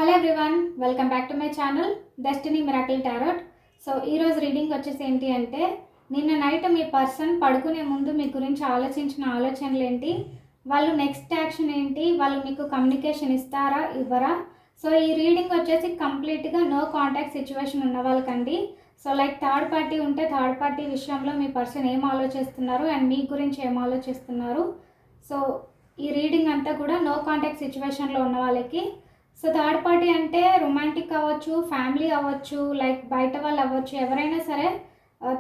Hello everyone, welcome back to my channel destiny miracle tarot. So ఈరోజు reading వచ్చేసి ఏంటి అంటే, నిన్న నైట్ మీ పర్సన్ పడుకునే ముందు మీ గురించి ఆలోచించిన ఆలోచనలు ఏంటి, వాళ్ళు నెక్స్ట్ యాక్షన్ ఏంటి, వాళ్ళు మీకు కమ్యూనికేషన్ ఇస్తారా ఇవ్వరా. సో ఈ రీడింగ్ వచ్చేసి కంప్లీట్గా నో కాంటాక్ట్ సిచ్యువేషన్ ఉన్న వాళ్ళకండి. సో లైక్ థర్డ్ పార్టీ ఉంటే థర్డ్ పార్టీ విషయంలో మీ పర్సన్ ఏం ఆలోచిస్తున్నారు అండ్ మీ గురించి ఏం ఆలోచిస్తున్నారు. సో ఈ రీడింగ్ అంతా కూడా నో కాంటాక్ట్ సిచ్యువేషన్లో ఉన్న వాళ్ళకి. సో థర్డ్ పార్టీ అంటే రొమాంటిక్ అవ్వచ్చు, ఫ్యామిలీ అవ్వచ్చు, లైక్ బయట వాళ్ళు అవ్వచ్చు, ఎవరైనా సరే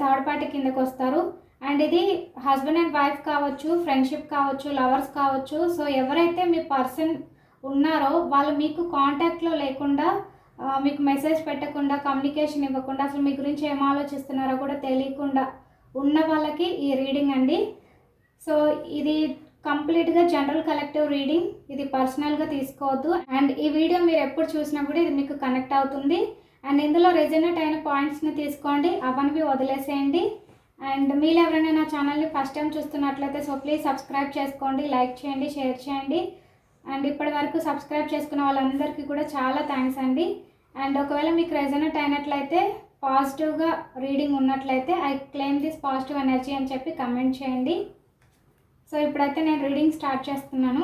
థర్డ్ పార్టీ కిందకు వస్తారు. అండ్ ఇది హస్బెండ్ అండ్ వైఫ్ కావచ్చు, ఫ్రెండ్షిప్ కావచ్చు, లవర్స్ కావచ్చు. సో ఎవరైతే మీ పర్సన్ ఉన్నారో వాళ్ళు మీకు కాంటాక్ట్లో లేకుండా, మీకు మెసేజ్ పెట్టకుండా, కమ్యూనికేషన్ ఇవ్వకుండా, అసలు మీ గురించి ఏం ఆలోచిస్తున్నారో కూడా తెలియకుండా ఉన్న వాళ్ళకి ఈ రీడింగ్ అండి. సో ఇది కంప్లీట్గా జనరల్ కలెక్టివ్ రీడింగ్, ఇది పర్సనల్గా తీసుకోవద్దు. అండ్ ఈ వీడియో మీరు ఎప్పుడు చూసినా కూడా ఇది మీకు కనెక్ట్ అవుతుంది. అండ్ ఇందులో రెజనేట్ అయిన పాయింట్స్ని తీసుకోండి, అవన్నీ వదిలేసేయండి. అండ్ మీరు ఎవరైనా నా ఛానల్ని ఫస్ట్ టైం చూస్తున్నట్లయితే సో ప్లీజ్ సబ్స్క్రైబ్ చేసుకోండి, లైక్ చేయండి, షేర్ చేయండి. అండ్ ఇప్పటి వరకు సబ్స్క్రైబ్ చేసుకున్న వాళ్ళందరికీ కూడా చాలా థ్యాంక్స్ అండి. అండ్ ఒకవేళ మీకు రెజనేట్ అయినట్లయితే, పాజిటివ్గా రీడింగ్ ఉన్నట్లయితే I claim this positive energy అని చెప్పి కమెంట్ చేయండి. సో ఇప్పుడైతే నేను రీడింగ్ స్టార్ట్ చేస్తున్నాను.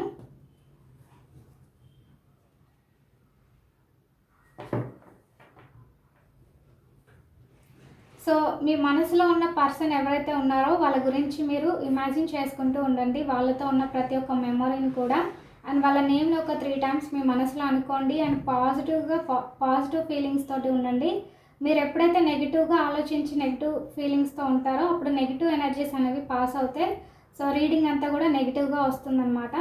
సో మీ మనసులో ఉన్న పర్సన్ ఎవరైతే ఉన్నారో వాళ్ళ గురించి మీరు ఇమాజిన్ చేసుకుంటూ ఉండండి, వాళ్ళతో ఉన్న ప్రతి ఒక్క మెమొరీని కూడా. అండ్ వాళ్ళ నేమ్ని ఒక 3 times మీ మనసులో అనుకోండి. అండ్ పాజిటివ్ ఫీలింగ్స్ తోటి ఉండండి. మీరు ఎప్పుడైతే నెగిటివ్గా ఆలోచించి నెగిటివ్ ఫీలింగ్స్తో ఉంటారో అప్పుడు నెగిటివ్ ఎనర్జీస్ అనేవి పాస్ అవుతాయి. సో రీడింగ్ అంతా కూడా నెగిటివ్గా వస్తుందన్నమాట.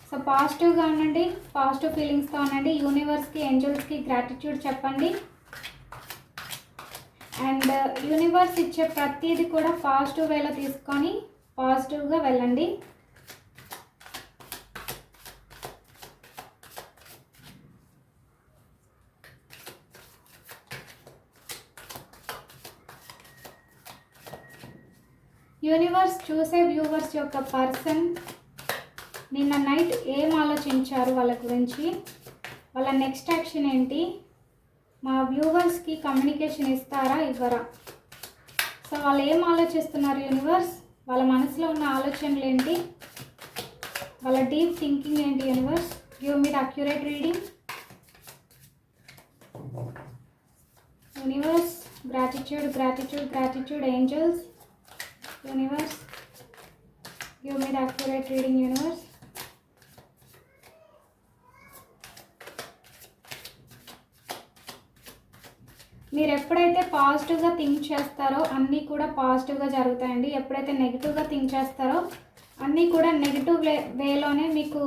సో పాజిటివ్గా ఉండండి, పాజిటివ్ ఫీలింగ్స్తో ఉండండి. యూనివర్స్కి, ఏంజల్స్కి గ్రాటిట్యూడ్ చెప్పండి. అండ్ యూనివర్స్ ఇచ్చే ప్రతిదీ కూడా పాజిటివ్ వేలో తీసుకొని పాజిటివ్గా వెళ్ళండి. యూనివర్స్ చూసే వ్యూవర్స్ యొక్క పర్సన్ నిన్న నైట్ ఏం ఆలోచించారు వాళ్ళ గురించి, వాళ్ళ నెక్స్ట్ యాక్షన్ ఏంటి, మా వ్యూవర్స్కి కమ్యూనికేషన్ ఇస్తారా ఇవ్వరా. సో వాళ్ళు ఏం ఆలోచిస్తున్నారు యూనివర్స్, వాళ్ళ మనసులో ఉన్న ఆలోచనలు ఏంటి, వాళ్ళ డీప్ థింకింగ్ ఏంటి. Universe give me the accurate reading. Universe gratitude, gratitude, gratitude. Angels, universe give me the accurate reading. Universe మీరు ఎప్పుడైతే పాజిటివ్గా థింక్ చేస్తారో అన్నీ కూడా పాజిటివ్గా జరుగుతాయండి. ఎప్పుడైతే నెగిటివ్గా థింక్ చేస్తారో అన్నీ కూడా నెగిటివ్ వేలోనే మీకు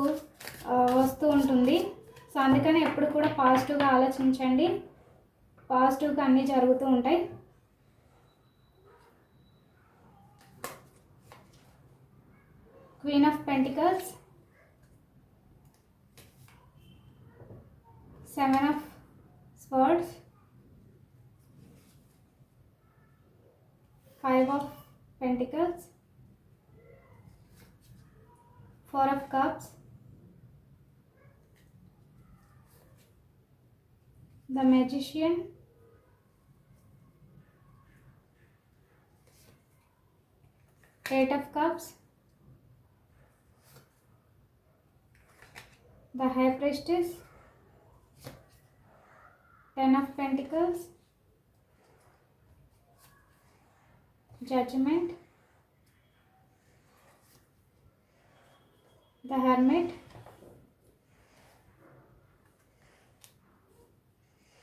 వస్తూ ఉంటుంది. సో అందుకని ఎప్పుడు కూడా పాజిటివ్గా ఆలోచించండి, పాజిటివ్గా అన్నీ జరుగుతూ ఉంటాయి. Queen of Pentacles, 7 of Swords, 5 of Pentacles, 4 of Cups, the Magician, Eight of Cups, the High Priestess, 10 of Pentacles, Judgment, the Hermit,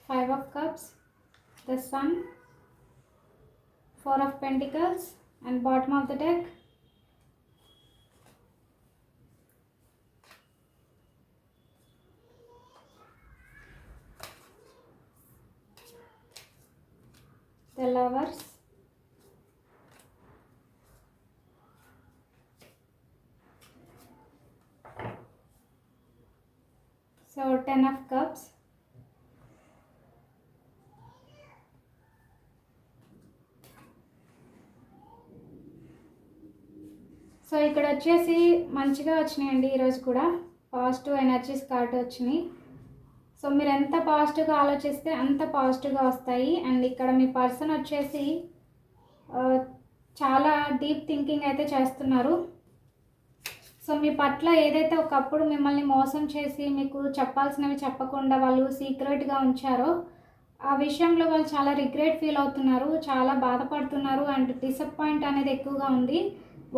5 of Cups, the Sun, 4 of Pentacles, and bottom of the deck the Lovers, so 10 of Cups, so ఇక్కడ వచ్చేసి మంచిగా వచ్చినాయండి ఈరోజు కూడా, positive energies card వచ్చినాయి. So మీరు ఎంత పాజిటివ్గా ఆలోచిస్తే అంత పాజిటివ్గా వస్తాయి. అండ్ ఇక్కడ మీ పర్సన్ వచ్చేసి చాలా డీప్ థింకింగ్ అయితే చేస్తున్నారు. సో మీ పట్ల ఏదైతే ఒకప్పుడు మిమ్మల్ని మోసం చేసి మీకు చెప్పాల్సినవి చెప్పకుండా వాళ్ళు సీక్రెట్గా ఉంచారో ఆ విషయంలో వాళ్ళు చాలా రిగ్రెట్ ఫీల్ అవుతున్నారు, చాలా బాధపడుతున్నారు. అండ్ డిసప్పాయింట్ అనేది ఎక్కువగా ఉంది.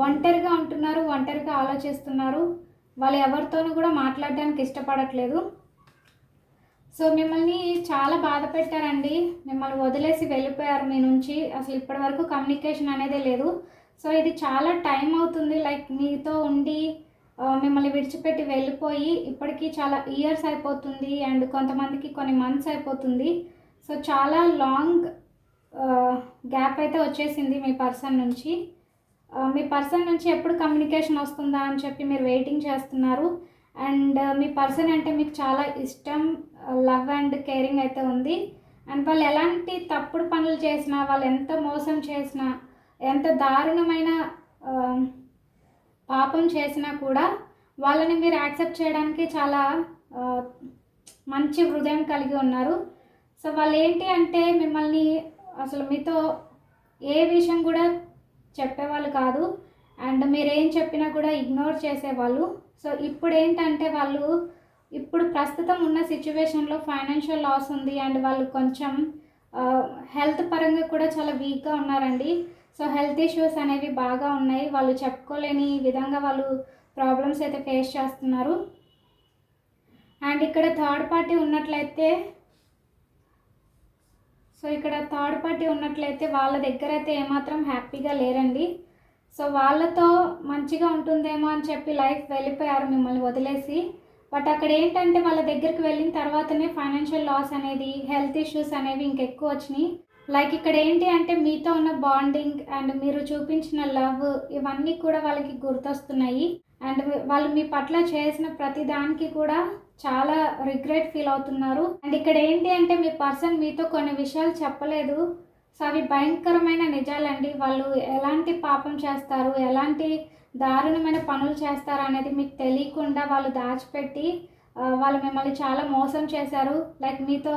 ఒంటరిగా ఉంటున్నారు, ఒంటరిగా ఆలోచిస్తున్నారు. వాళ్ళు ఎవరితోనూ కూడా మాట్లాడడానికి ఇష్టపడట్లేదు. సో మిమ్మల్ని చాలా బాధ పెట్టారండి. మిమ్మల్ని వదిలేసి వెళ్ళిపోయారు మీ నుంచి. అసలు ఇప్పటి వరకు కమ్యూనికేషన్ అనేదే లేదు. సో ఇది చాలా టైం అవుతుంది. లైక్ మీతో ఉండి మిమ్మల్ని విడిచిపెట్టి వెళ్ళిపోయి ఇప్పటికీ చాలా ఇయర్స్ అయిపోతుంది. అండ్ కొంతమందికి కొన్ని మంత్స్ అయిపోతుంది. సో చాలా లాంగ్ గ్యాప్ అయితే వచ్చేసింది మీ పర్సన్ నుంచి. మీ పర్సన్ నుంచి ఎప్పుడు కమ్యూనికేషన్ వస్తుందా అని చెప్పి మీరు వెయిటింగ్ చేస్తున్నారు. అండ్ మీ పర్సన్ అంటే మీకు చాలా ఇష్టం, లవ్ అండ్ కేరింగ్ అయితే ఉంది. అండ్ వాళ్ళు ఎలాంటి తప్పుడు పనులు చేసినా, వాళ్ళు ఎంత మోసం చేసినా, ఎంత దారుణమైన పాపం చేసినా కూడా వాళ్ళని మీరు యాక్సెప్ట్ చేయడానికి చాలా మంచి హృదయం కలిగి ఉన్నారు. సో వాళ్ళు ఏంటి అంటే మిమ్మల్ని అసలు మీతో ఏ విషయం కూడా చెప్పేవాళ్ళు కాదు. అండ్ మీరేం చెప్పినా కూడా ఇగ్నోర్ చేసేవాళ్ళు. సో ఇప్పుడు ఏంటంటే వాళ్ళు ఇప్పుడు ప్రస్తుతం ఉన్న సిచ్యువేషన్లో ఫైనాన్షియల్ లాస్ ఉంది. అండ్ వాళ్ళు కొంచెం హెల్త్ పరంగా కూడా చాలా వీక్గా ఉన్నారండి. సో హెల్త్ ఇష్యూస్ అనేవి బాగా ఉన్నాయి. వాళ్ళు చెప్పుకోలేని విధంగా వాళ్ళు ప్రాబ్లమ్స్ అయితే ఫేస్ చేస్తున్నారు. అండ్ ఇక్కడ థర్డ్ పార్టీ ఉన్నట్లయితే వాళ్ళ దగ్గర అయితే ఏమాత్రం హ్యాపీగా లేరండి. సో వాళ్ళతో మంచిగా ఉంటుందేమో అని చెప్పి లైఫ్ వెళ్ళిపోయారు మిమ్మల్ని వదిలేసి. బట్ అక్కడ ఏంటంటే వాళ్ళ దగ్గరికి వెళ్ళిన తర్వాతనే ఫైనాన్షియల్ లాస్ అనేది, హెల్త్ ఇష్యూస్ అనేవి ఇంకెక్కువ వచ్చినాయి. లైక్ ఇక్కడ ఏంటి అంటే మీతో ఉన్న బాండింగ్ అండ్ మీరు చూపించిన లవ్ ఇవన్నీ కూడా వాళ్ళకి గుర్తొస్తున్నాయి. అండ్ వాళ్ళు మీ పట్ల చేసిన ప్రతి దానికి కూడా చాలా రిగ్రెట్ ఫీల్ అవుతున్నారు. అండ్ ఇక్కడ ఏంటి అంటే మీ పర్సన్ మీతో కొన్ని విషయాలు చెప్పలేదు. సో అవి భయంకరమైన నిజాలండి. వాళ్ళు ఎలాంటి పాపం చేస్తారు, ఎలాంటి దారుణమైన పనులు చేస్తారు అనేది మీకు తెలియకుండా వాళ్ళు దాచిపెట్టి వాళ్ళు మిమ్మల్ని చాలా మోసం చేశారు. లైక్ మీతో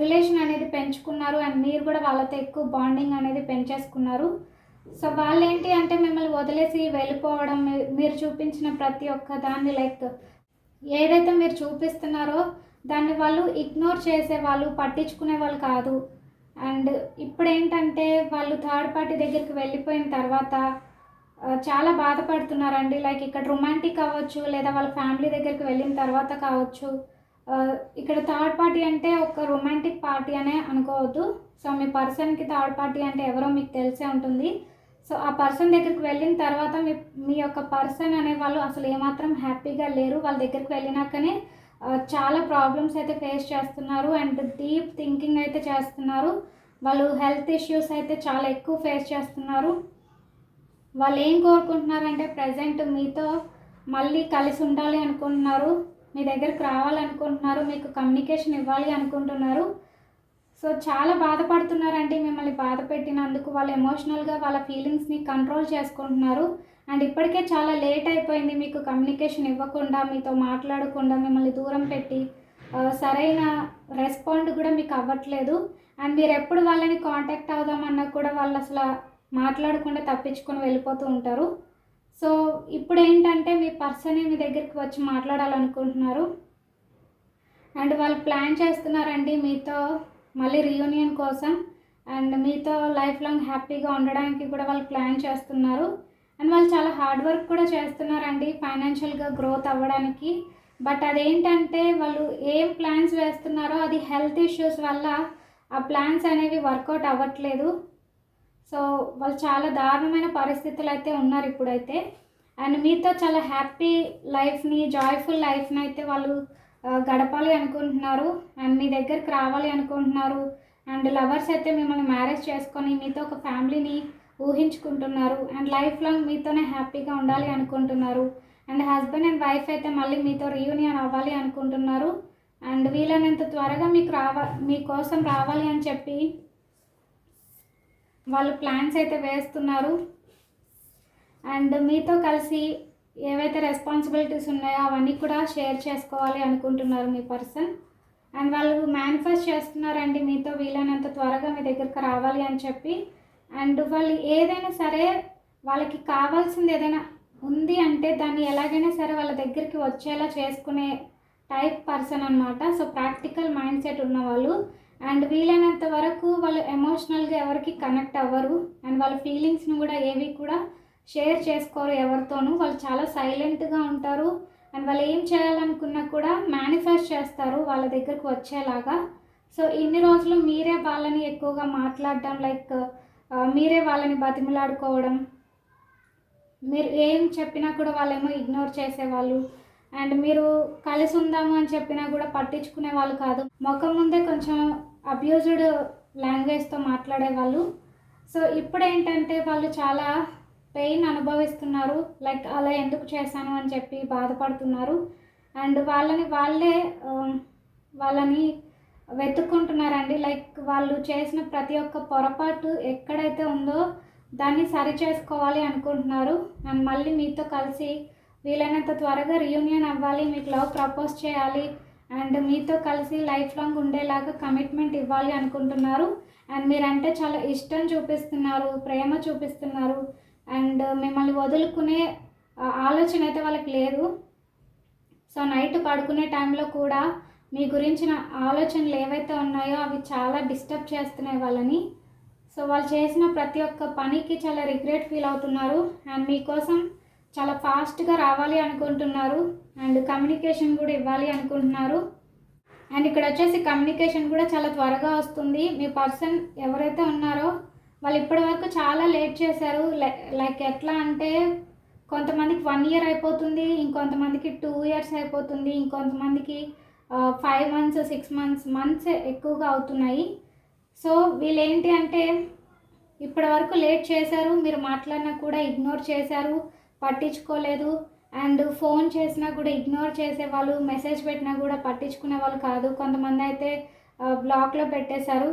రిలేషన్ అనేది పెంచుకున్నారు. అండ్ మీరు కూడా వాళ్ళతో ఎక్కువ బాండింగ్ అనేది పెంచేసుకున్నారు. సో వాళ్ళు ఏంటి అంటే మిమ్మల్ని వదిలేసి వెళ్ళిపోవడం, మీరు చూపించిన ప్రతి ఒక్క దాన్ని లైక్ ఏదైతే మీరు చూపిస్తున్నారో దాన్ని వాళ్ళు ఇగ్నోర్ చేసేవాళ్ళు, పట్టించుకునే వాళ్ళు కాదు. అండ్ ఇప్పుడు ఏంటంటే వాళ్ళు థర్డ్ పార్టీ దగ్గరికి వెళ్ళిపోయిన తర్వాత చాలా బాధపడుతున్నారండి. లైక్ ఇక్కడ రొమాంటిక్ అవ్వచ్చు, లేదా వాళ్ళ ఫ్యామిలీ దగ్గరికి వెళ్ళిన తర్వాత కావచ్చు. ఇక్కడ థర్డ్ పార్టీ అంటే ఒక రొమాంటిక్ పార్టీ అనే అనుకోవద్దు. సో మీ పర్సన్కి థర్డ్ పార్టీ అంటే ఎవరో మీకు తెలిసే ఉంటుంది. సో ఆ పర్సన్ దగ్గరికి వెళ్ళిన తర్వాత మీ యొక్క పర్సన్ అనే వాళ్ళు అసలు ఏమాత్రం హ్యాపీగా లేరు. వాళ్ళ దగ్గరికి వెళ్ళినాకనే చాలా ప్రాబ్లమ్స్ అయితే ఫేస్ చేస్తున్నారు. అండ్ డీప్ థింకింగ్ అయితే చేస్తున్నారు. వాళ్ళు హెల్త్ ఇష్యూస్ అయితే చాలా ఎక్కువ ఫేస్ చేస్తున్నారు. వాళ్ళు ఏం కోరుకుంటున్నారంటే ప్రజెంట్ మీతో మళ్ళీ కలిసి ఉండాలి అనుకుంటున్నారు, మీ దగ్గరికి రావాలనుకుంటున్నారు, మీకు కమ్యూనికేషన్ ఇవ్వాలి అనుకుంటున్నారు. సో చాలా బాధపడుతున్నారండి మిమ్మల్ని బాధ పెట్టినందుకు. వాళ్ళు ఎమోషనల్గా వాళ్ళ ఫీలింగ్స్ని కంట్రోల్ చేసుకుంటున్నారు. అండ్ ఇప్పటికే చాలా లేట్ అయిపోయింది మీకు కమ్యూనికేషన్ ఇవ్వకుండా, మీతో మాట్లాడకుండా మిమ్మల్ని దూరం పెట్టి సరైన రెస్పాండ్ కూడా మీకు అవ్వట్లేదు. అండ్ మీరు ఎప్పుడు వాళ్ళని కాంటాక్ట్ అవుదామన్నా కూడా వాళ్ళు అసలు మాట్లాడకుండా తప్పించుకొని వెళ్ళిపోతూ ఉంటారు. సో ఇప్పుడు ఏంటంటే మీ పర్సన్ మీ దగ్గరికి వచ్చి మాట్లాడాలనుకుంటున్నారు. అండ్ వాళ్ళు ప్లాన్ చేస్తున్నారండి మీతో మళ్ళీ రీయూనియన్ కోసం. అండ్ మీతో లైఫ్ లాంగ్ హ్యాపీగా ఉండడానికి కూడా వాళ్ళు ప్లాన్ చేస్తున్నారు. అండ్ వాళ్ళు చాలా హార్డ్ వర్క్ కూడా చేస్తున్నారండి ఫైనాన్షియల్గా గ్రోత్ అవ్వడానికి. బట్ అదేంటంటే వాళ్ళు ఏం ప్లాన్స్ వేస్తున్నారో అది హెల్త్ ఇష్యూస్ వల్ల ఆ ప్లాన్స్ అనేవి వర్కౌట్ అవ్వట్లేదు. సో వాళ్ళు చాలా దారుణమైన పరిస్థితులు అయితే ఉన్నారు ఇప్పుడైతే. అండ్ మీతో చాలా హ్యాపీ లైఫ్ని, జాయ్ఫుల్ లైఫ్ని అయితే వాళ్ళు గడపాలి అనుకుంటున్నారు. అండ్ మీ దగ్గరికి రావాలి అనుకుంటున్నారు. అండ్ లవర్స్ అయితే మిమ్మల్ని మ్యారేజ్ చేసుకొని మీతో ఒక ఫ్యామిలీని ఊహించుకుంటున్నారు. అండ్ లైఫ్ లాంగ్ మీతోనే హ్యాపీగా ఉండాలి అనుకుంటున్నారు. అండ్ హస్బెండ్ అండ్ వైఫ్ అయితే మళ్ళీ మీతో రీయూనియన్ అవ్వాలి అనుకుంటున్నారు. అండ్ వీలైనంత త్వరగా మీకోసం రావాలి అని చెప్పి వాళ్ళు ప్లాన్స్ అయితే వేస్తున్నారు. అండ్ మీతో కలిసి ఏవైతే రెస్పాన్సిబిలిటీస్ ఉన్నాయో అవన్నీ కూడా షేర్ చేసుకోవాలి అనుకుంటున్నారు మీ పర్సన్. అండ్ వాళ్ళు మేనిఫెస్ట్ చేస్తున్నారండి మీతో వీలైనంత త్వరగా మీ దగ్గరికి రావాలి అని చెప్పి. అండ్ వాళ్ళు ఏదైనా సరే వాళ్ళకి కావాల్సింది ఏదైనా ఉంది అంటే దాన్ని ఎలాగైనా సరే వాళ్ళ దగ్గరికి వచ్చేలా చేసుకునే టైప్ పర్సన్ అనమాట. సో ప్రాక్టికల్ మైండ్ సెట్ ఉన్నవాళ్ళు. అండ్ వీలైనంత వరకు వాళ్ళు ఎమోషనల్గా ఎవరికి కనెక్ట్ అవ్వరు. అండ్ వాళ్ళ ఫీలింగ్స్ని కూడా ఏవి కూడా షేర్ చేసుకోరు ఎవరితోనూ. వాళ్ళు చాలా సైలెంట్గా ఉంటారు. అండ్ వాళ్ళు ఏం చేయాలనుకున్నా కూడా మేనిఫెస్ట్ చేస్తారు వాళ్ళ దగ్గరకు వచ్చేలాగా. సో ఇన్ని రోజులు మీరే వాళ్ళని ఎక్కువగా మాట్లాడడం, లైక్ మీరే వాళ్ళని బతిమలాడుకోవడం, మీరు ఏం చెప్పినా కూడా వాళ్ళేమో ఇగ్నోర్ చేసేవాళ్ళు. అండ్ మీరు కలిసి ఉందాము అని చెప్పినా కూడా పట్టించుకునే వాళ్ళు కాదు. ముఖం ముందే కొంచెం అబ్యూజ్డ్ లాంగ్వేజ్తో మాట్లాడేవాళ్ళు. సో ఇప్పుడు ఏంటంటే వాళ్ళు చాలా పెయిన్ అనుభవిస్తున్నారు. లైక్ అలా ఎందుకు చేశాను అని చెప్పి బాధపడుతున్నారు. అండ్ వాళ్ళని వెతుక్కుంటున్నారండి. లైక్ వాళ్ళు చేసిన ప్రతి ఒక్క పొరపాటు ఎక్కడైతే ఉందో దాన్ని సరి చేసుకోవాలి అనుకుంటున్నారు. అండ్ మళ్ళీ మీతో కలిసి వీలైనంత త్వరగా రీయూనియన్ అవ్వాలి, మీకు లవ్ ప్రపోజ్ చేయాలి, అండ్ మీతో కలిసి లైఫ్ లాంగ్ ఉండేలాగా కమిట్మెంట్ ఇవ్వాలి అనుకుంటున్నారు. అండ్ మీరంటే చాలా ఇష్టం చూపిస్తున్నారు, ప్రేమ చూపిస్తున్నారు. అండ్ మిమ్మల్ని వదులుకునే ఆలోచన అయితే వాళ్ళకి లేదు. సో నైట్ పడుకునే టైంలో కూడా మీ గురించిన ఆలోచనలు ఏవైతే ఉన్నాయో అవి చాలా డిస్టర్బ్ చేస్తున్నాయి వాళ్ళని. సో వాళ్ళు చేసిన ప్రతి ఒక్క పనికి చాలా రిగ్రెట్ ఫీల్ అవుతున్నారు. అండ్ మీకోసం చాలా ఫాస్ట్గా రావాలి అనుకుంటున్నారు. అండ్ కమ్యూనికేషన్ కూడా ఇవ్వాలి అనుకుంటున్నారు. అండ్ ఇక్కడ వచ్చేసి కమ్యూనికేషన్ కూడా చాలా త్వరగా వస్తుంది. మీ పర్సన్ ఎవరైతే ఉన్నారో వాళ్ళు ఇప్పటి వరకు చాలా లేట్ చేశారు. లైక్ ఎట్లా అంటే కొంతమందికి 1 year అయిపోతుంది, ఇంకొంతమందికి 2 years అయిపోతుంది, ఇంకొంతమందికి 5 months 6 months ఎక్కువగా అవుతున్నాయి. సో వీళ్ళు ఏంటి అంటే ఇప్పటి వరకు లేట్ చేశారు. మీరు మాట్లాడినా కూడా ఇగ్నోర్ చేశారు, పట్టించుకోలేదు. అండ్ ఫోన్ చేసినా కూడా ఇగ్నోర్ చేసేవాళ్ళు, మెసేజ్ పెట్టినా కూడా పట్టించుకునే వాళ్ళు కాదు. కొంతమంది అయితే బ్లాక్లో పెట్టేశారు.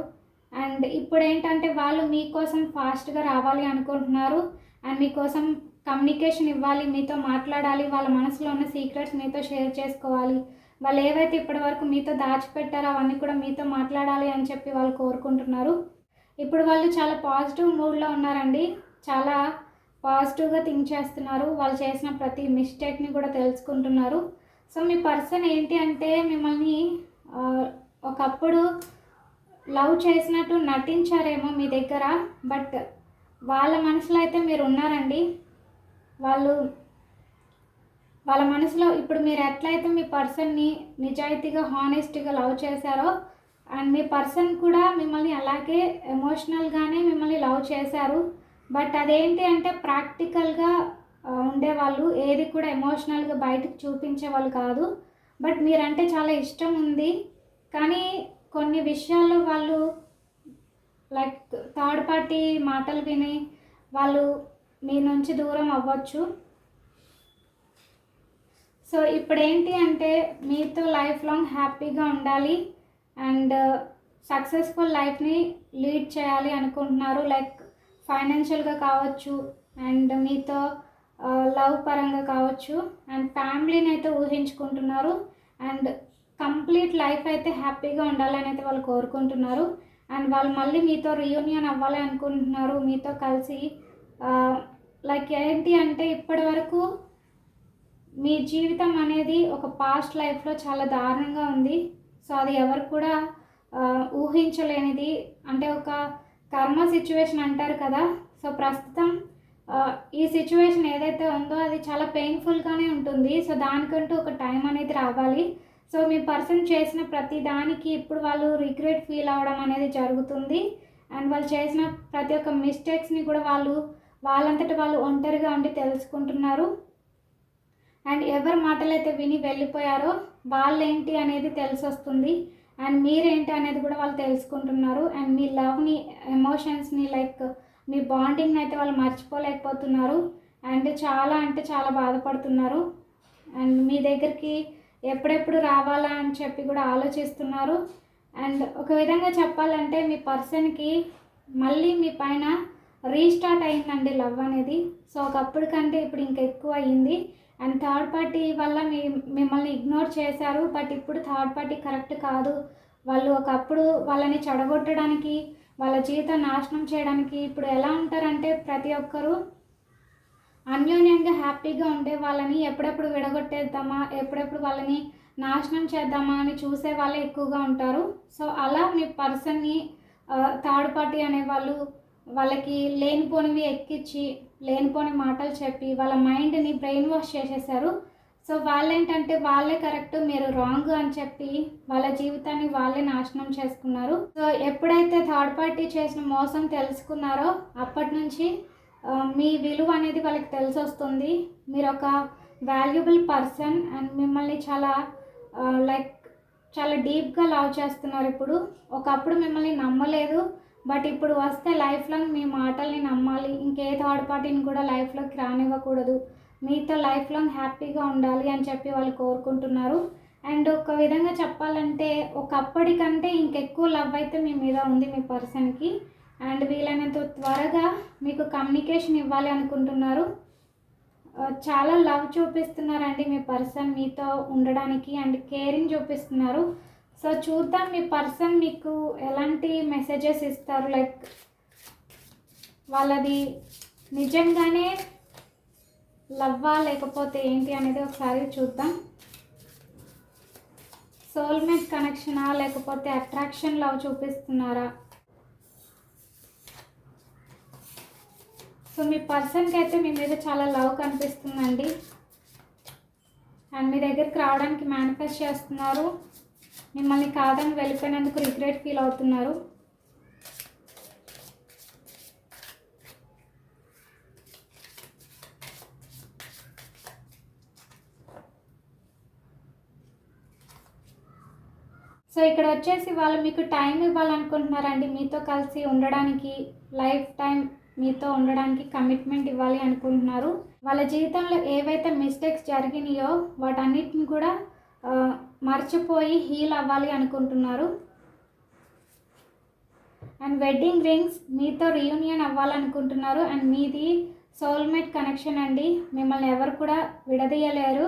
అండ్ ఇప్పుడు ఏంటంటే వాళ్ళు మీకోసం ఫాస్ట్గా రావాలి అనుకుంటున్నారు. అండ్ మీకోసం కమ్యూనికేషన్ ఇవ్వాలి, మీతో మాట్లాడాలి, వాళ్ళ మనసులో ఉన్న సీక్రెట్స్ మీతో షేర్ చేసుకోవాలి. వాళ్ళు ఏవైతే ఇప్పటి వరకు మీతో దాచిపెట్టారో అవన్నీ కూడా మీతో మాట్లాడాలి అని చెప్పి వాళ్ళు కోరుకుంటున్నారు. ఇప్పుడు వాళ్ళు చాలా పాజిటివ్ మూడ్లో ఉన్నారండి. చాలా పాజిటివ్గా థింక్ చేస్తున్నారు. వాళ్ళు చేసిన ప్రతి మిస్టేక్ని కూడా తెలుసుకుంటున్నారు. సో మీ పర్సన్ ఏంటి అంటే మిమ్మల్ని ఒకప్పుడు లవ్ చేసినట్టు నటించారేమో మీ దగ్గర, బట్ వాళ్ళ మనసులో అయితే మీరు ఉన్నారండి. వాళ్ళ మనసులో ఇప్పుడు మీరు ఎట్లయితే మీ పర్సన్ని నిజాయితీగా హానెస్ట్గా లవ్ చేశారో, అండ్ మీ పర్సన్ కూడా మిమ్మల్ని అలాగే ఎమోషనల్గానే మిమ్మల్ని లవ్ చేశారు. బట్ అదేంటి అంటే ప్రాక్టికల్గా ఉండేవాళ్ళు, ఏది కూడా ఎమోషనల్గా బయటకు చూపించేవాళ్ళు కాదు. బట్ మీరంటే చాలా ఇష్టం ఉంది, కానీ కొన్ని విషయాల్లో వాళ్ళు లైక్ థర్డ్ పార్టీ మాటలు విని వాళ్ళు మీ నుంచి దూరం అవ్వచ్చు. సో ఇప్పుడు ఏంటి అంటే మీతో లైఫ్ లాంగ్ హ్యాపీగా ఉండాలి అండ్ సక్సెస్ఫుల్ లైఫ్ని లీడ్ చేయాలి అనుకుంటున్నారు. లైక్ ఫైనాన్షియల్గా కావచ్చు, అండ్ మీతో లవ్ పరంగా కావచ్చు, అండ్ ఫ్యామిలీని అయితే ఊహించుకుంటున్నారు. అండ్ కంప్లీట్ లైఫ్ అయితే హ్యాపీగా ఉండాలని అయితే వాళ్ళు కోరుకుంటున్నారు. అండ్ వాళ్ళు మళ్ళీ మీతో రీయూనియన్ అవ్వాలి అనుకుంటున్నారు, మీతో కలిసి. లైక్ ఏంటి అంటే ఇప్పటి వరకు మీ జీవితం అనేది ఒక పాస్ట్ లైఫ్లో చాలా దారుణంగా ఉంది. సో అది ఎవరు కూడా ఊహించలేనిది, అంటే ఒక కర్మ సిచ్యువేషన్ అంటారు కదా. సో ప్రస్తుతం ఈ సిచ్యువేషన్ ఏదైతే ఉందో అది చాలా పెయిన్ఫుల్గానే ఉంటుంది. సో దానికంటూ ఒక టైం అనేది రావాలి. సో మీ పర్సన్ చేసిన ప్రతి దానికి ఇప్పుడు వాళ్ళు రిగ్రెట్ ఫీల్ అవ్వడం అనేది జరుగుతుంది. అండ్ వాళ్ళు చేసిన ప్రతి ఒక్క మిస్టేక్స్ని కూడా వాళ్ళంతటి వాళ్ళు ఒంటరిగా ఉండి తెలుసుకుంటున్నారు. అండ్ ఎవరి మాటలు అయితే విని వెళ్ళిపోయారో వాళ్ళేంటి అనేది తెలిసి వస్తుంది. అండ్ మీరేంటి అనేది కూడా వాళ్ళు తెలుసుకుంటున్నారు. అండ్ మీ లవ్ని, ఎమోషన్స్ని, లైక్ మీ బాండింగ్ని అయితే వాళ్ళు మర్చిపోలేకపోతున్నారు. అండ్ చాలా అంటే చాలా బాధపడుతున్నారు. అండ్ మీ దగ్గరికి ఎప్పుడెప్పుడు రావాలా అని చెప్పి కూడా ఆలోచిస్తున్నారు. అండ్ ఒక విధంగా చెప్పాలంటే మీ పర్సన్కి మళ్ళీ మీ పైన రీస్టార్ట్ అయిందండి లవ్ అనేది. సో ఒకప్పుడు కంటే ఇప్పుడు ఇంకా ఎక్కువ అయ్యింది. అండ్ థర్డ్ పార్టీ వల్ల మిమ్మల్ని ఇగ్నోర్ చేశారు. బట్ ఇప్పుడు థర్డ్ పార్టీ కరెక్ట్ కాదు, వాళ్ళు ఒకప్పుడు వాళ్ళని చెడగొట్టడానికి, వాళ్ళ జీవితం నాశనం చేయడానికి ఇప్పుడు ఎలా ఉంటారంటే ప్రతి ఒక్కరూ అన్యోన్యంగా హ్యాపీగా ఉండే వాళ్ళని ఎప్పుడెప్పుడు విడగొట్టేద్దామా, ఎప్పుడెప్పుడు వాళ్ళని నాశనం చేద్దామా అని చూసే వాళ్ళే ఎక్కువగా ఉంటారు. సో అలా మీ పర్సన్ని థర్డ్ పార్టీ అనేవాళ్ళు వాళ్ళకి లేనిపోనివి ఎక్కించి, లేనిపోని మాటలు చెప్పి వాళ్ళ మైండ్ని బ్రెయిన్ వాష్ చేసేసారు. సో వాళ్ళేంటంటే వాళ్ళే కరెక్ట్, మీరు రాంగ్ అని చెప్పి వాళ్ళ జీవితాన్ని వాళ్ళే నాశనం చేసుకున్నారు. సో ఎప్పుడైతే థర్డ్ పార్టీ చేసిన మోసం తెలుసుకున్నారో అప్పటి నుంచి మీ విలువ అనేది వాళ్ళకి తెలిసి వస్తుంది. మీరు ఒక వాల్యుబుల్ పర్సన్ అండ్ మిమ్మల్ని చాలా చాలా డీప్గా లవ్ చేస్తున్నారు ఇప్పుడు. ఒకప్పుడు మిమ్మల్ని నమ్మలేదు, బట్ ఇప్పుడు వస్తే లైఫ్ లాంగ్ మీ మాటల్ని నమ్మాలి, ఇంకే థర్డ్ పార్టీని కూడా లైఫ్లోకి రానివ్వకూడదు, మీతో లైఫ్ లాంగ్ హ్యాపీగా ఉండాలి అని చెప్పి వాళ్ళు కోరుకుంటున్నారు. అండ్ ఒక విధంగా చెప్పాలంటే ఒకప్పటికంటే ఇంకెక్కువ లవ్ అయితే మీ మీద ఉంది మీ పర్సన్కి. అండ్ వీలైనంత త్వరగా మీకు కమ్యూనికేషన్ ఇవ్వాలి అనుకుంటున్నారు. చాలా లవ్ చూపిస్తున్నారండి మీ పర్సన్ మీతో ఉండడానికి, అండ్ కేరింగ్ చూపిస్తున్నారు. సో చూద్దాం మీ పర్సన్ మీకు ఎలాంటి మెసేజెస్ ఇస్తారు, వాళ్ళది నిజంగానే లవ్వా లేకపోతే ఏంటి అనేది ఒకసారి చూద్దాం. సోల్మేట్ కనెక్షనా లేకపోతే అట్రాక్షన్ లవ్ చూపిస్తున్నారా? సో మీ పర్సన్కి అయితే మీ మీద చాలా లవ్ కనిపిస్తుందండి, అండ్ మీ దగ్గరికి రావడానికి మేనిఫెస్ట్ చేస్తున్నారు. మిమ్మల్ని కాదని వెళ్ళిపోయినందుకు రిగ్రెట్ ఫీల్ అవుతున్నారు. సో ఇక్కడ వచ్చేసి వాళ్ళు మీకు టైం ఇవ్వాలనుకుంటున్నారండి, మీతో కలిసి ఉండడానికి, లైఫ్ టైం మీతో ఉండడానికి కమిట్మెంట్ ఇవ్వాలి అనుకుంటున్నారు. వాళ్ళ జీవితంలో ఏవైతే మిస్టేక్స్ జరిగినాయో వాటన్నిటిని కూడా మర్చిపోయి హీల్ అవ్వాలి అనుకుంటున్నారు. అండ్ వెడ్డింగ్ రింగ్స్ మీతో రీయూనియన్ అవ్వాలనుకుంటున్నారు. అండ్ మీది సోల్మేట్ కనెక్షన్ అండి, మిమ్మల్ని ఎవరు కూడా విడదీయలేరు.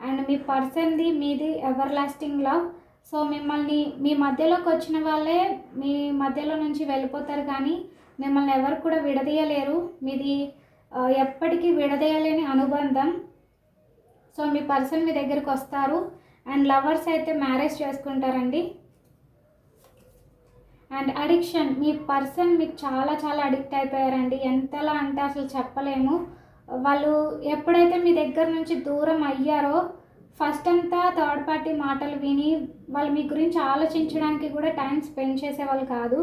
అండ్ మీ పర్సన్ది మీది ఎవర్ లాస్టింగ్ లవ్. సో మిమ్మల్ని మీ మధ్యలోకి వచ్చిన వాళ్ళే మీ మధ్యలో నుంచి వెళ్ళిపోతారు, కానీ మిమ్మల్ని ఎవరు కూడా విడదీయలేరు. మీది ఎప్పటికీ విడదీయలేని అనుబంధం. సో మీ పర్సన్ మీ దగ్గరికి వస్తారు. అండ్ లవర్స్ అయితే మ్యారేజ్ చేసుకుంటారండి. అండ్ అడిక్షన్, మీ పర్సన్ మీకు చాలా చాలా అడిక్ట్ అయిపోయారండి, ఎంతలా అంటే అసలు చెప్పలేము. వాళ్ళు ఎప్పుడైతే మీ దగ్గర నుంచి దూరం అయ్యారో ఫస్ట్ అంతా థర్డ్ పార్టీ మాటలు విని వాళ్ళు మీ గురించి ఆలోచించడానికి కూడా టైం స్పెండ్ చేసేవాళ్ళు కాదు.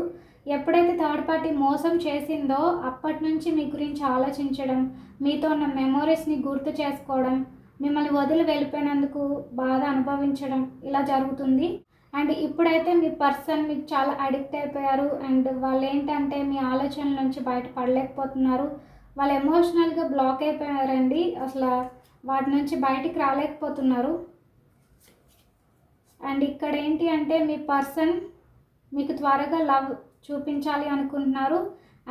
ఎప్పుడైతే థర్డ్ పార్టీ మోసం చేసిందో అప్పటి నుంచి మీ గురించి ఆలోచించడం, మీతో ఉన్న మెమోరీస్ని గుర్తు చేసుకోవడం, మిమ్మల్ని వదిలి వెళ్ళిపోయినందుకు బాధ అనుభవించడం ఇలా జరుగుతుంది. అండ్ ఇప్పుడైతే మీ పర్సన్ మీకు చాలా అడిక్ట్ అయిపోయారు. అండ్ వాళ్ళు ఏంటంటే మీ ఆలోచనల నుంచి బయటపడలేకపోతున్నారు. వాళ్ళు ఎమోషనల్గా బ్లాక్ అయిపోయారండి, అసలు వాటి నుంచి బయటికి రాలేకపోతున్నారు. అండ్ ఇక్కడ ఏంటి అంటే మీ పర్సన్ మీకు త్వరగా లవ్ చూపించాలి అనుకుంటున్నారు,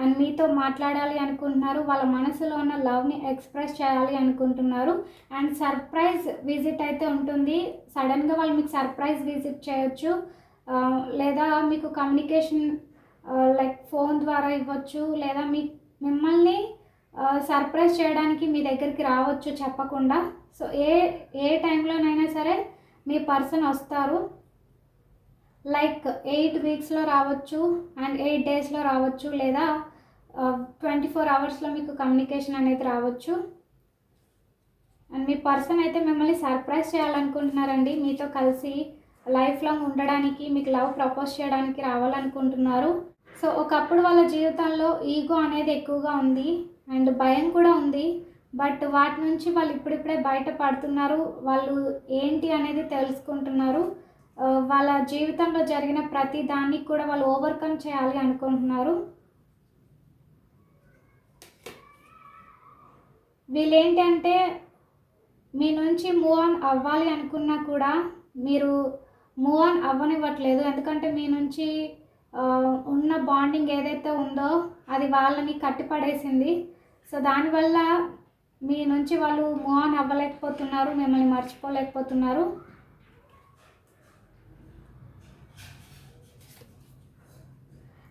అండ్ మీతో మాట్లాడాలి అనుకుంటున్నారు. వాళ్ళ మనసులో ఉన్న లవ్ని ఎక్స్ప్రెస్ చేయాలి అనుకుంటున్నారు. అండ్ సర్ప్రైజ్ విజిట్ అయితే ఉంటుంది. సడన్గా వాళ్ళు మీకు సర్ప్రైజ్ విజిట్ చేయొచ్చు, లేదా మీకు కమ్యూనికేషన్ ఫోన్ ద్వారా ఇవ్వచ్చు, లేదా మిమ్మల్ని సర్ప్రైజ్ చేయడానికి మీ దగ్గరికి రావచ్చు చెప్పకుండా. సో ఏ టైంలోనైనా సరే మీ పర్సన్ వస్తారు. 8 వీక్స్లో రావచ్చు, అండ్ 8 డేస్లో రావచ్చు, లేదా 24 అవర్స్లో మీకు కమ్యూనికేషన్ అనేది రావచ్చు. అండ్ మీ పర్సన్ అయితే మిమ్మల్ని సర్ప్రైజ్ చేయాలనుకుంటున్నారండి, మీతో కలిసి లైఫ్ లాంగ్ ఉండడానికి, మీకు లవ్ ప్రపోజ్ చేయడానికి రావాలనుకుంటున్నారు. సో ఒకప్పుడు వాళ్ళ జీవితంలో ఈగో అనేది ఎక్కువగా ఉంది, అండ్ భయం కూడా ఉంది. బట్ వాటి నుంచి వాళ్ళు ఇప్పుడిప్పుడే బయటపడుతున్నారు. వాళ్ళు ఏంటి అనేది తెలుసుకుంటున్నారు. వాళ్ళ జీవితంలో జరిగిన ప్రతి దాన్ని కూడా వాళ్ళు ఓవర్కమ్ చేయాలి అనుకుంటున్నారు. వీళ్ళేంటంటే మీ నుంచి మూవ్ ఆన్ అవ్వాలి అనుకున్నా కూడా మీరు మూవ్ ఆన్ అవ్వనివ్వట్లేదు. ఎందుకంటే మీ నుంచి ఉన్న బాండింగ్ ఏదైతే ఉందో అది వాళ్ళని కట్టిపడేసింది. సో దానివల్ల మీ నుంచి వాళ్ళు మూవ్ ఆన్ అవ్వలేకపోతున్నారు, మిమ్మల్ని మర్చిపోలేకపోతున్నారు.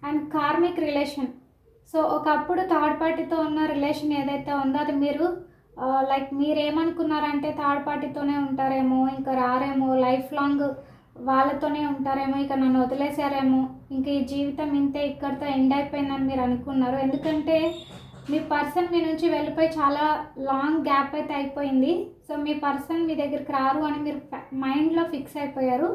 And karmic relation. సో ఒకప్పుడు థర్డ్ పార్టీతో ఉన్న రిలేషన్ ఏదైతే ఉందో అది మీరు లైక్ మీరేమనుకున్నారంటే థర్డ్ పార్టీతోనే ఉంటారేమో, ఇంకా రారేమో, లైఫ్ లాంగ్ వాళ్ళతోనే ఉంటారేమో, ఇక నన్ను వదిలేశారేమో, ఇంక ఈ జీవితం ఇంతే ఇక్కడితో ఎండ్ అయిపోయిందని మీరు అనుకున్నారు. ఎందుకంటే మీ పర్సన్ మీ నుంచి వెళ్ళిపోయి చాలా లాంగ్ గ్యాప్ అయితే అయిపోయింది. సో మీ పర్సన్ మీ దగ్గరికి రారు అని మీరు మైండ్లో ఫిక్స్ అయిపోయారు.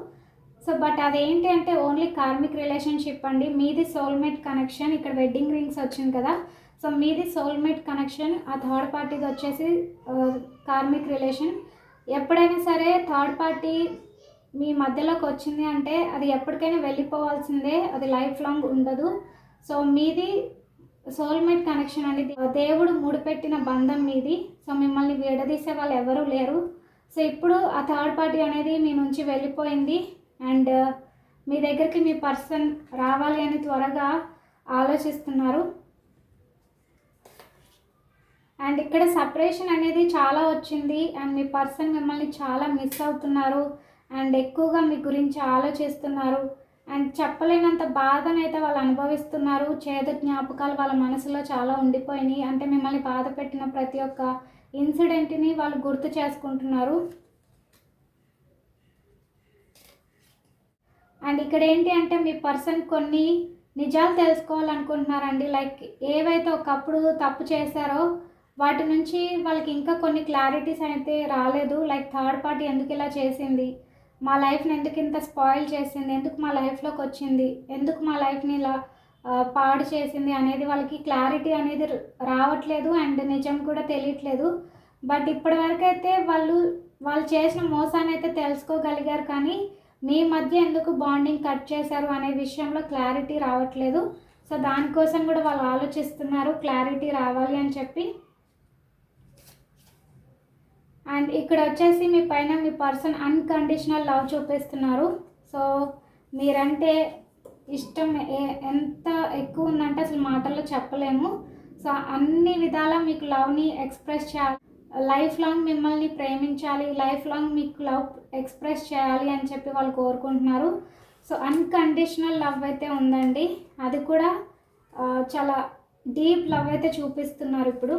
సో బట్ అదేంటి అంటే ఓన్లీ కార్మిక్ రిలేషన్షిప్ అండి. మీది సోల్మేట్ కనెక్షన్. ఇక్కడ వెడ్డింగ్ రింగ్స్ వచ్చింది కదా, సో మీది సోల్మేట్ కనెక్షన్. ఆ థర్డ్ పార్టీది వచ్చేసి కార్మిక్ రిలేషన్. ఎప్పుడైనా సరే థర్డ్ పార్టీ మీ మధ్యలోకి వచ్చింది అంటే అది ఎప్పటికైనా వెళ్ళిపోవాల్సిందే, అది లైఫ్ లాంగ్ ఉండదు. సో మీది సోల్మేట్ కనెక్షన్ అనేది దేవుడు ముడిపెట్టిన బంధం మీది. సో మిమ్మల్ని విడదీసే వాళ్ళు ఎవరూ లేరు. సో ఇప్పుడు ఆ థర్డ్ పార్టీ అనేది మీ నుంచి వెళ్ళిపోయింది అండ్ మీ దగ్గరికి మీ పర్సన్ రావాలి అని త్వరగా ఆలోచిస్తున్నారు. అండ్ ఇక్కడ సపరేషన్ అనేది చాలా వచ్చింది అండ్ మీ పర్సన్ మిమ్మల్ని చాలా మిస్ అవుతున్నారు అండ్ ఎక్కువగా మీ గురించి ఆలోచిస్తున్నారు అండ్ చెప్పలేనంత బాధనైతే వాళ్ళు అనుభవిస్తున్నారు. చేదు జ్ఞాపకాలు వాళ్ళ మనసులో చాలా ఉండిపోయినాయి. అంటే మిమ్మల్ని బాధ పెట్టిన ప్రతి ఒక్క ఇన్సిడెంట్ని వాళ్ళు గుర్తు చేసుకుంటున్నారు. అండ్ ఇక్కడ ఏంటి అంటే మీ పర్సన్ కొన్ని నిజాలు తెలుసుకోవాలనుకుంటున్నారండి. లైక్ ఏవైతే ఒకప్పుడు తప్పు చేశారో వాటి నుంచి వాళ్ళకి ఇంకా కొన్ని క్లారిటీస్ అయితే రాలేదు. లైక్ థర్డ్ పార్టీ ఎందుకు ఇలా చేసింది, మా లైఫ్ని ఎందుకు ఇంత స్పాయిల్ చేసింది, ఎందుకు మా లైఫ్లోకి వచ్చింది, ఎందుకు మా లైఫ్ని ఇలా పాడు చేసింది అనేది వాళ్ళకి క్లారిటీ అనేది రావట్లేదు అండ్ నిజం కూడా తెలియట్లేదు. బట్ ఇప్పటివరకు అయితే వాళ్ళు చేసిన మోసాన్ని అయితే తెలుసుకోగలిగారు, కానీ మీ మధ్య ఎందుకు బాండింగ్ కట్ చేశారు అనే విషయంలో క్లారిటీ రావట్లేదు. సో దానికోసం కూడా వాళ్ళు ఆలోచిస్తున్నారు, క్లారిటీ రావాలి అని చెప్పి. అండ్ ఇక్కడ వచ్చేసి మీ పైన మీ పర్సన్ అన్కండిషనల్ లవ్ చూపిస్తున్నారు. సో మీరంటే ఇష్టం ఎంత ఎక్కువ ఉందంటే అసలు మాటల్లో చెప్పలేము. సో అన్ని విధాలా మీకు లవ్ని ఎక్స్ప్రెస్ చేయాలి, లైఫ్ లాంగ్ మిమ్మల్ని ప్రేమించాలి, లైఫ్ లాంగ్ మీకు లవ్ ఎక్స్ప్రెస్ చేయాలి అని చెప్పి వాళ్ళు కోరుకుంటున్నారు. సో అన్కండిషనల్ లవ్ అయితే ఉందండి, అది కూడా చాలా డీప్ లవ్ అయితే చూపిస్తున్నారు ఇప్పుడు.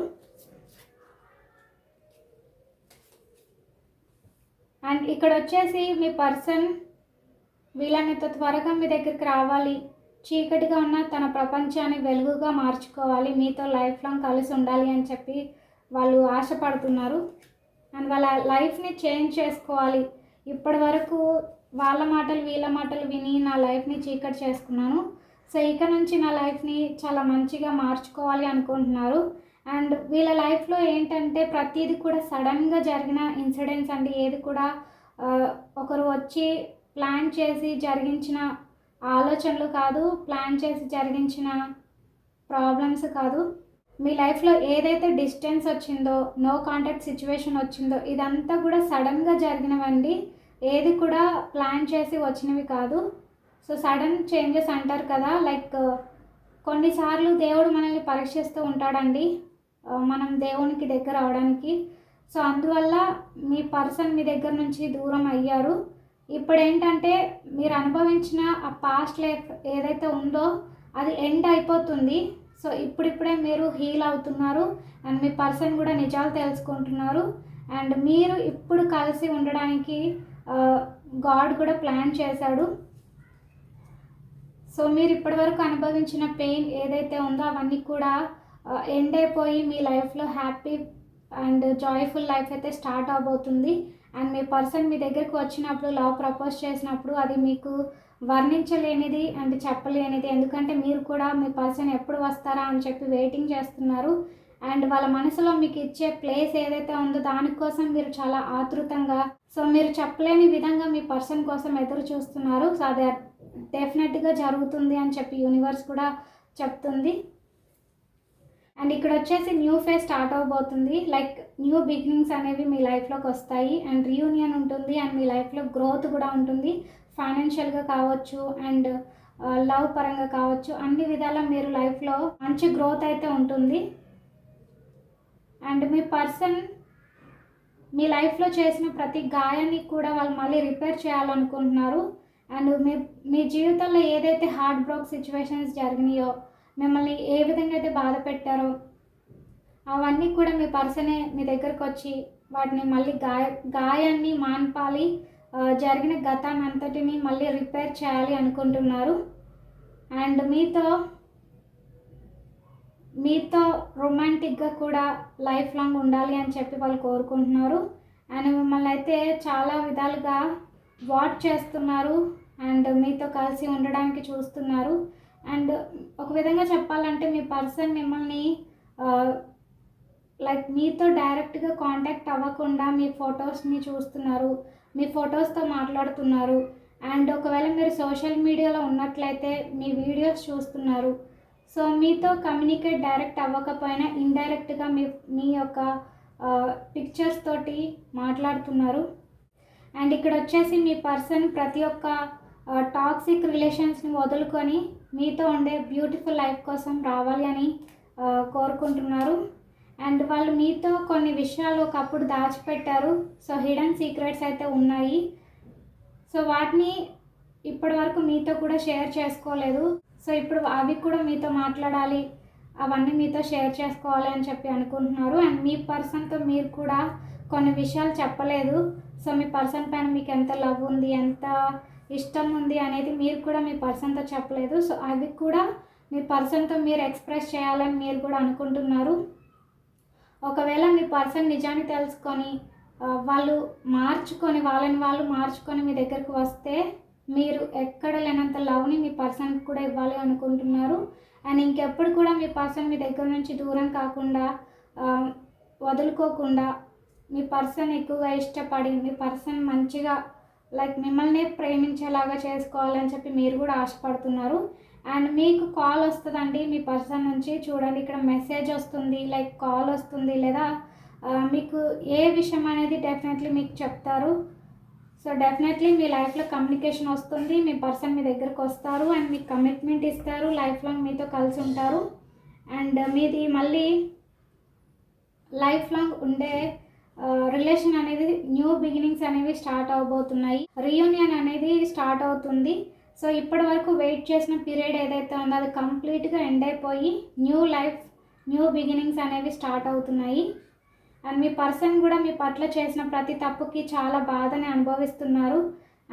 అండ్ ఇక్కడ వచ్చేసి మీ పర్సన్ వీళ్ళనితో త్వరగా మీ దగ్గరికి రావాలి, చీకటిగా ఉన్న తన ప్రపంచాన్ని వెలుగుగా మార్చుకోవాలి, మీతో లైఫ్ లాంగ్ కలిసి ఉండాలి అని చెప్పి వాళ్ళు ఆశపడుతున్నారు. అండ్ వాళ్ళ లైఫ్ని చేంజ్ చేసుకోవాలి. ఇప్పటి వరకు వాళ్ళ మాటలు వీళ్ళ మాటలు విని నా లైఫ్ని చీకటి చేసుకున్నాను. సో ఇక నుంచి నా లైఫ్ని చాలా మంచిగా మార్చుకోవాలి అనుకుంటున్నారు. అండ్ వీళ్ళ లైఫ్లో ఏంటంటే ప్రతిదీ కూడా సడన్గా జరిగిన ఇన్సిడెంట్స్ అండి. ఏది కూడా ఒకరు వచ్చి ప్లాన్ చేసి జరిగించిన ఆలోచనలు కాదు, ప్లాన్ చేసి జరిగించిన ప్రాబ్లమ్స్ కాదు. మీ లైఫ్లో ఏదైతే డిస్టెన్స్ వచ్చిందో, నో కాంటాక్ట్ సిచ్యువేషన్ వచ్చిందో, ఇదంతా కూడా సడన్గా జరిగినవండి. ఏది కూడా ప్లాన్ చేసి వచ్చినవి కాదు. సో సడన్ చేంజెస్ అంటారు కదా, లైక్ కొన్నిసార్లు దేవుడు మనల్ని పరీక్షిస్తూ ఉంటాడండి మనం దేవునికి దగ్గర అవడానికి. సో అందువల్ల మీ పర్సన్ మీ దగ్గర నుంచి దూరం అయ్యారు. ఇప్పుడు ఏంటంటే మీరు అనుభవించిన ఆ పాస్ట్ లైఫ్ ఏదైతే ఉందో అది ఎండ్ అయిపోతుంది. సో ఇప్పుడిప్పుడే మీరు హీల్ అవుతున్నారు అండ్ మీ పర్సన్ కూడా నిజాలు తెలుసుకుంటున్నారు. అండ్ మీరు ఇప్పుడు కలిసి ఉండడానికి గాడ్ కూడా ప్లాన్ చేశాడు. సో మీరు ఇప్పటివరకు అనుభవించిన పెయిన్ ఏదైతే ఉందో అవన్నీ కూడా ఎండ్ అయిపోయి మీ లైఫ్లో హ్యాపీ అండ్ జాయ్ఫుల్ లైఫ్ అయితే స్టార్ట్ అవబోతుంది. అండ్ మీ పర్సన్ మీ దగ్గరికి వచ్చినప్పుడు లవ్ ప్రపోజ్ చేసినప్పుడు అది మీకు వర్ణించలేనిది అండ్ చెప్పలేనిది. ఎందుకంటే మీరు కూడా మీ పర్సన్ ఎప్పుడు వస్తారా అని చెప్పి వెయిటింగ్ చేస్తున్నారు. అండ్ వాళ్ళ మనసులో మీకు ఇచ్చే ప్లేస్ ఏదైతే ఉందో దానికోసం మీరు చాలా ఆతృతంగా, సో మీరు చెప్పలేని విధంగా మీ పర్సన్ కోసం ఎదురు చూస్తున్నారు. సో అది డెఫినెట్గా జరుగుతుంది అని చెప్పి యూనివర్స్ కూడా చెప్తుంది. అండ్ ఇక్కడ వచ్చేసి న్యూ ఫేజ్ స్టార్ట్ అవబోతుంది. లైక్ న్యూ బిగినింగ్స్ అనేవి మీ లైఫ్లోకి వస్తాయి అండ్ రీయూనియన్ ఉంటుంది అండ్ మీ లైఫ్లో గ్రోత్ కూడా ఉంటుంది. ఫైనాన్షియల్గా కావచ్చు అండ్ లవ్ పరంగా కావచ్చు, అన్ని విధాలా మీరు లైఫ్లో మంచి గ్రోత్ అయితే ఉంటుంది. అండ్ మీ పర్సన్ మీ లైఫ్లో చేసిన ప్రతి గాయాన్ని కూడా వాళ్ళు మళ్ళీ రిపేర్ చేయాలనుకుంటున్నారు. అండ్ మీ జీవితంలో ఏదైతే హార్ట్ బ్రోక్ సిచ్యువేషన్స్ జరిగినాయో, మిమ్మల్ని ఏ విధంగా అయితే బాధ పెట్టారో అవన్నీ కూడా మీ పర్సనే మీ దగ్గరకు వచ్చి వాటిని మళ్ళీ గాయాన్ని మాన్పాలి, జరిగిన గతాన్ని అంతటిని మళ్ళీ రిపేర్ చేయాలి అనుకుంటున్నారు. అండ్ మీతో రొమాంటిక్గా కూడా లైఫ్ లాంగ్ ఉండాలి అని చెప్పి వాళ్ళు కోరుకుంటున్నారు. అండ్ మిమ్మల్ని అయితే చాలా విధాలుగా వాచ్ చేస్తున్నారు అండ్ మీతో కలిసి ఉండడానికి చూస్తున్నారు. అండ్ ఒక విధంగా చెప్పాలంటే మీ పర్సన్ మిమ్మల్ని లైక్ మీతో డైరెక్ట్గా కాంటాక్ట్ అవ్వకుండా మీ ఫొటోస్ని చూస్తున్నారు, మీ ఫొటోస్తో మాట్లాడుతున్నారు. అండ్ ఒకవేళ మీరు సోషల్ మీడియాలో ఉన్నట్లయితే మీ వీడియోస్ చూస్తున్నారు. సో మీతో కమ్యూనికేట్ డైరెక్ట్ అవ్వకపోయినా ఇండైరెక్ట్గా మీ యొక్క పిక్చర్స్ తోటి మాట్లాడుతున్నారు. అండ్ ఇక్కడ వచ్చేసి మీ పర్సన్ ప్రతి ఒక్క టాక్సిక్ రిలేషన్స్ని వదులుకొని మీతో ఉండే బ్యూటిఫుల్ లైఫ్ కోసం రావాలి అని కోరుకుంటున్నారు. అండ్ వాళ్ళు మీతో కొన్ని విషయాలు ఒకప్పుడు దాచిపెట్టారు. సో హిడెన్ సీక్రెట్స్ అయితే ఉన్నాయి. సో వాటిని ఇప్పటి వరకు మీతో కూడా షేర్ చేసుకోలేదు. సో ఇప్పుడు అవి కూడా మీతో మాట్లాడాలి, అవన్నీ మీతో షేర్ చేసుకోవాలి అని చెప్పి అనుకుంటున్నారు. అండ్ మీ పర్సన్తో మీరు కూడా కొన్ని విషయాలు చెప్పలేదు. సో మీ పర్సన్ పైన మీకు ఎంత లవ్ ఉంది, ఎంత ఇష్టం ఉంది అనేది మీరు కూడా మీ పర్సన్తో చెప్పలేదు. సో అవి కూడా మీ పర్సన్తో మీరు ఎక్స్ప్రెస్ చేయాలని మీరు కూడా అనుకుంటున్నారు. ఒకవేళ మీ పర్సన్ నిజాన్ని తెలుసుకొని వాళ్ళని వాళ్ళు మార్చుకొని మీ దగ్గరకు వస్తే మీరు ఎక్కడ లేనంత లవ్ని మీ పర్సన్కి కూడా ఇవ్వాలి అనుకుంటున్నారు. అండ్ ఇంకెప్పుడు కూడా మీ పర్సన్ మీ దగ్గర నుంచి దూరం కాకుండా, వదులుకోకుండా మీ పర్సన్ ఎక్కువగా ఇష్టపడి మీ పర్సన్ మంచిగా లైక్ మిమ్మల్ని ప్రేమించేలాగా చేసుకోవాలని చెప్పి మీరు కూడా ఆశపడుతున్నారు. అండ్ మీకు కాల్ వస్తుందండి మీ పర్సన్ నుంచి. చూడండి, ఇక్కడ మెసేజ్ వస్తుంది, లైక్ కాల్ వస్తుంది, లేదా మీకు ఏ విషయం అనేది డెఫినెట్లీ మీకు చెప్తారు. సో డెఫినెట్లీ మీ లైఫ్లో కమ్యూనికేషన్ వస్తుంది, మీ పర్సన్ మీ దగ్గరకు వస్తారు అండ్ మీకు కమిట్మెంట్ ఇస్తారు, లైఫ్ లాంగ్ మీతో కలిసి ఉంటారు. అండ్ మీది మళ్ళీ లైఫ్ లాంగ్ ఉండే రిలేషన్ అనేది న్యూ బిగినింగ్స్ అనేవి స్టార్ట్ అవబోతున్నాయి. రీయూనియన్ అనేది స్టార్ట్ అవుతుంది. సో ఇప్పటి వరకు వెయిట్ చేసిన పీరియడ్ ఏదైతే ఉందో అది కంప్లీట్గా ఎండ్ అయిపోయి న్యూ బిగినింగ్స్ అనేవి స్టార్ట్ అవుతున్నాయి. అండ్ మీ పర్సన్ కూడా మీ పట్ల చేసిన ప్రతి తప్పుకి చాలా బాధని అనుభవిస్తున్నారు.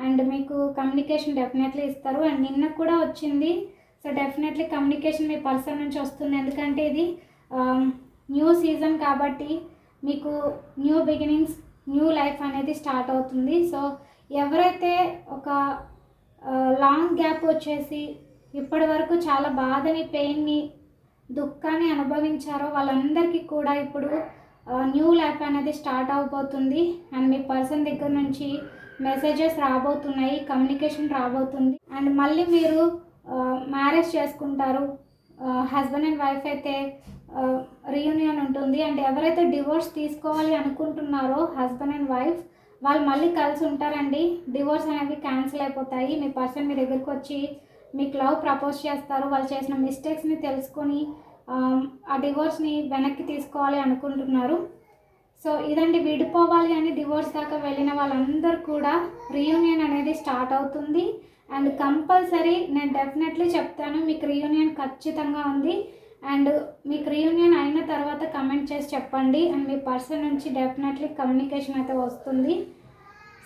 అండ్ మీకు కమ్యూనికేషన్ డెఫినెట్లీ ఇస్తారు. అండ్ నిన్న కూడా వచ్చింది. సో డెఫినెట్లీ కమ్యూనికేషన్ మీ పర్సన్ నుంచి వస్తుంది, ఎందుకంటే ఇది న్యూ సీజన్ కాబట్టి మీకు న్యూ బిగినింగ్స్, న్యూ లైఫ్ అనేది స్టార్ట్ అవుతుంది. సో ఎవరైతే ఒక లాంగ్ గ్యాప్ వచ్చేసి ఇప్పటి వరకు చాలా బాధని, పెయిన్ని, దుఃఖాన్ని అనుభవించారో వాళ్ళందరికీ కూడా ఇప్పుడు న్యూ లైఫ్ అనేది స్టార్ట్ అవబోతుంది. అండ్ మీ పర్సన్ దగ్గర నుంచి మెసేజెస్ రాబోతున్నాయి, కమ్యూనికేషన్ రాబోతుంది. అండ్ మళ్ళీ మీరు మ్యారేజ్ చేసుకుంటారు. హస్బెండ్ అండ్ వైఫ్ అయితే రీయూనియన్ ఉంటుంది. అండ్ ఎవరైతే డివోర్స్ తీసుకోవాలి అనుకుంటున్నారో హస్బెండ్ అండ్ వైఫ్, వాళ్ళు మళ్ళీ కలిసి ఉంటారండి. డివోర్స్ అనేవి క్యాన్సిల్ అయిపోతాయి. మీ పర్సన్ మీ దగ్గరికి వచ్చి మీకు లవ్ ప్రపోజ్ చేస్తారు. వాళ్ళు చేసిన మిస్టేక్స్ని తెలుసుకొని ఆ డివోర్స్ని వెనక్కి తీసుకోవాలి అనుకుంటున్నారు. సో ఇదండి, విడిపోవాలి అని డివోర్స్ దాకా వెళ్ళిన వాళ్ళందరూ కూడా రీయూనియన్ అనేది స్టార్ట్ అవుతుంది. అండ్ కంపల్సరీ నేను డెఫినెట్లీ చెప్తాను, మీకు రీయూనియన్ ఖచ్చితంగా ఉంది. అండ్ మీకు రీయూనియన్ అయిన తర్వాత కమెంట్ చేసి చెప్పండి. అండ్ మీ పర్సన్ నుంచి డెఫినెట్లీ కమ్యూనికేషన్ అయితే వస్తుంది.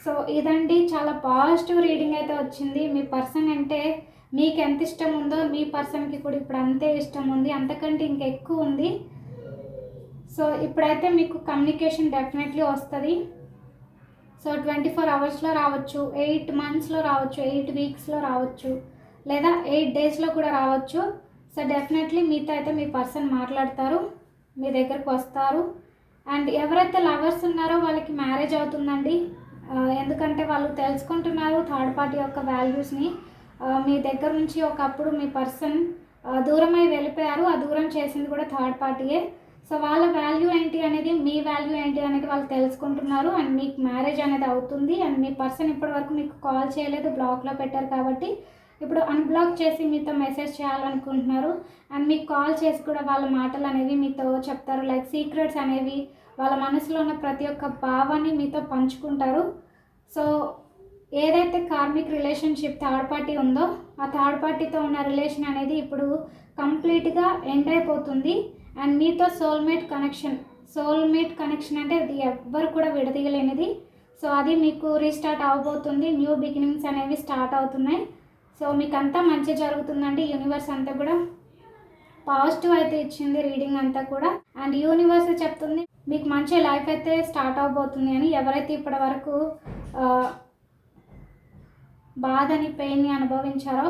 సో ఇదండి, చాలా పాజిటివ్ రీడింగ్ అయితే వచ్చింది. మీ పర్సన్ అంటే మీకు ఎంత ఇష్టం ఉందో మీ పర్సన్కి కూడా ఇప్పుడు అంతే ఇష్టం ఉంది, అంతకంటే ఇంకా ఎక్కువ ఉంది. సో ఇప్పుడైతే మీకు కమ్యూనికేషన్ డెఫినెట్లీ వస్తుంది. సో 24 అవర్స్లో రావచ్చు, 8 మంత్స్లో రావచ్చు, 8 వీక్స్లో రావచ్చు, లేదా 8 డేస్లో కూడా రావచ్చు. సో డెఫినెట్లీ మీతో అయితే మీ పర్సన్ మాట్లాడతారు, మీ దగ్గరకు వస్తారు. అండ్ ఎవరైతే లవర్స్ ఉన్నారో వాళ్ళకి మ్యారేజ్ అవుతుందండి. ఎందుకంటే వాళ్ళు తెలుసుకుంటున్నారు థర్డ్ పార్టీ యొక్క వాల్యూస్ని. మీ దగ్గర నుంచి ఒకప్పుడు మీ పర్సన్ దూరమై వెళ్ళిపోయారు, ఆ దూరం చేసింది కూడా థర్డ్ పార్టీయే. సో వాళ్ళ వాల్యూ ఏంటి అనేది, మీ వాల్యూ ఏంటి అనేది వాళ్ళు తెలుసుకుంటున్నారు. అండ్ మీకు మ్యారేజ్ అనేది అవుతుంది. అండ్ మీ పర్సన్ ఇప్పటి వరకు మీకు కాల్ చేయలేదు, బ్లాక్లో పెట్టారు కాబట్టి ఇప్పుడు అన్బ్లాక్ చేసి మీతో మెసేజ్ చేయాలనుకుంటున్నారు. అండ్ మీకు కాల్ చేసి కూడా వాళ్ళ మాటలు అనేవి మీతో చెప్తారు. లైక్ సీక్రెట్స్ అనేవి, వాళ్ళ మనసులో ఉన్న ప్రతి ఒక్క భావాన్ని మీతో పంచుకుంటారు. సో ఏదైతే కార్మిక్ రిలేషన్షిప్ థర్డ్ పార్టీ ఉందో ఆ థర్డ్ పార్టీతో ఉన్న రిలేషన్ అనేది ఇప్పుడు కంప్లీట్గా ఎండ్ అయిపోతుంది. అండ్ మీతో సోల్మేట్ కనెక్షన్ అంటే అది ఎవ్వరు కూడా విడదీయలేనిది. సో అది మీకు రీస్టార్ట్ అవబోతుంది. న్యూ బిగినింగ్స్ అనేవి స్టార్ట్ అవుతున్నాయి. సో మీకు అంతా మంచి జరుగుతుందండి. యూనివర్స్ అంతా కూడా పాజిటివ్ అయితే ఇచ్చింది రీడింగ్ అంతా కూడా. అండ్ యూనివర్స్ చెప్తుంది మీకు మంచి లైఫ్ అయితే స్టార్ట్ అవబోతుంది అని. ఎవరైతే ఇప్పటి వరకు బాధని పెయిన్ని అనుభవించారో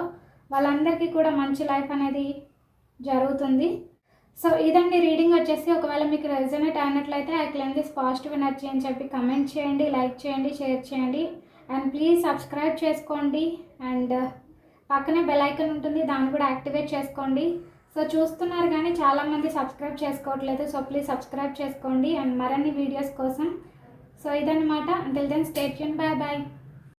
వాళ్ళందరికీ కూడా మంచి లైఫ్ అనేది జరుగుతుంది. సో ఇదండి రీడింగ్ వచ్చేసి. ఒకవేళ మీకు రెజొనేట్ అయినట్లయితే I claim this positive energy అని చెప్పి కమెంట్ చేయండి, లైక్ చేయండి, షేర్ చేయండి. అండ్ ప్లీజ్ సబ్స్క్రైబ్ చేసుకోండి. అండ్ పక్కనే బెల్ ఐకాన్ ఉంటుంది, దాన్ని కూడా యాక్టివేట్ చేసుకోండి. సో చూస్తున్నారు కానీ చాలామంది సబ్స్క్రైబ్ చేసుకోవట్లేదు. సో ప్లీజ్ సబ్స్క్రైబ్ చేసుకోండి అండ్ మరిన్ని వీడియోస్ కోసం. సో ఇదన్నమాట. Until then stay tune. Bye bye.